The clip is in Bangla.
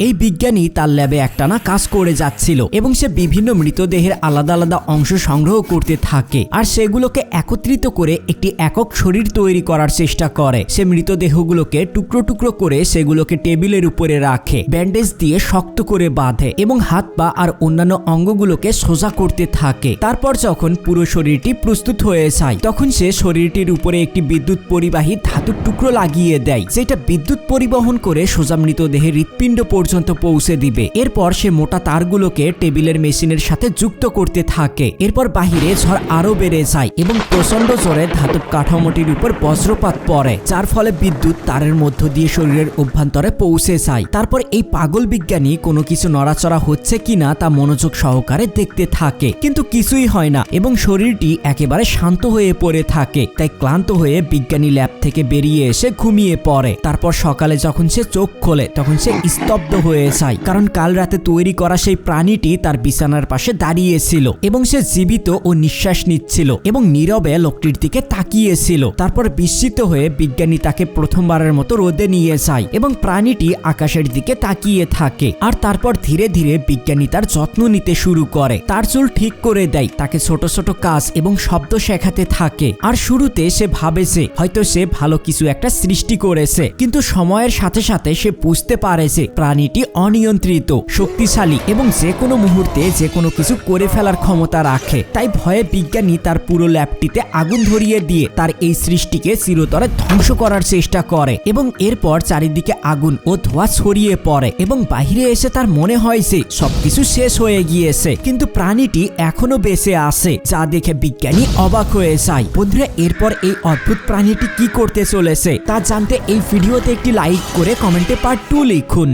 এই বিজ্ঞানী তার ল্যাবে একটানা কাজ করে যাচ্ছিল এবং সে বিভিন্ন মৃতদেহের আলাদা আলাদা অংশ সংগ্রহ করতে থাকে আর সেগুলোকে একত্রিত করে একটি একক শরীর তৈরি করার চেষ্টা করে। সে মৃতদেহগুলোকে টুকরো টুকরো করে সেগুলোকে টেবিলের উপরে রাখে, ব্যান্ডেজ দিয়ে শক্ত করে বাঁধে এবং হাত পা আর অন্যান্য অঙ্গগুলোকে সোজা করতে থাকে। তারপর যখন পুরো শরীরটি প্রস্তুত হয়ে যায় তখন সে শরীরটির উপরে একটি বিদ্যুৎ পরিবাহী ধাতুর টুকরো লাগিয়ে দেয়, যেটা বিদ্যুৎ পরিবহন করে সোজা মৃতদেহের হৃৎপিণ্ড পর্যন্ত পৌঁছে দিবে। এরপর সে মোটা তারগুলোকে টেবিলের মেশিনের সাথে যুক্ত করতে থাকে। এরপর বাহিরে ঝড় আরো বেড়ে যায় এবং প্রচন্ড জোরে ধাতব কাঠামোটির উপর বজ্রপাত পড়ে, যার ফলে বিদ্যুৎ তারের মধ্য দিয়ে শরীরের অভ্যন্তরে পৌঁছে যায়। তারপর এই পাগল বিজ্ঞানী কোনো কিছু নড়াচড়া হচ্ছে কিনা তা মনোযোগ সহকারে দেখতে থাকে, কিন্তু কিছুই হয় না এবং শরীরটি একেবারে শান্ত হয়ে পড়ে থাকে। তাই ক্লান্ত হয়ে বিজ্ঞানী ল্যাব থেকে বেরিয়ে এসে ঘুমিয়ে পড়ে। তারপর সকালে যখন সে চোখ খোলে তখন সে স্তব্ধ হয়ে যায়, কারণ কাল রাতে তৈরি করা সেই প্রাণীটি তার বিছানার পাশে দাঁড়িয়েছিল এবং সে জীবিত ও নিঃশ্বাস নিচ্ছিল এবং নীরবে লোকটির দিকে তাকিয়েছিল। তারপর বিস্মিত হয়ে বিজ্ঞানী তাকে প্রথমবারের মতো রোদে নিয়ে যায় এবং প্রাণীটি আকাশের দিকে তাকিয়ে থাকে। আর তারপর ধীরে ধীরে বিজ্ঞানী তার যত্ন নিতে শুরু করে, তার চুল ঠিক করে দেয়, তাকে ছোট ছোট কাজ এবং শব্দ শেখাতে থাকে। আর শুরুতে সে ভাবে যে হয়তো সে ভালো কিছু একটা সৃষ্টি করেছে, কিন্তু সময়ের সাথে সাথে সে বুঝতে পারে যে প্রাণীটি অনিয়ন্ত্রিত, শক্তিশালী এবং যে কোনো মুহূর্তে যে কোনো কিছু করে ফেলার ক্ষমতা রাখে। তাই ভয়ে বিজ্ঞানী তার পুরো ল্যাবটিতে আগুন ধরিয়ে দিয়ে তার এই সৃষ্টিকে চিরতরে ধ্বংস করার চেষ্টা করে এবং এরপর চারিদিকে আগুন ও ধোঁয়া ছড়িয়ে পড়ে এবং বাহিরে এসে তার মনে হয় যে সবকিছু শেষ হয়ে গিয়েছে, কিন্তু প্রাণীটি এখনো বেঁচে আছে, যা দেখে বিজ্ঞানী অবাক হয়ে যায়। বন্ধুরা, এরপর এই অদ্ভুত প্রাণীটি কি করতে চলেছে তা জানতে এই ভিডিওতে একটি লাইক করে কমেন্টে পার্ট 2 লিখুন।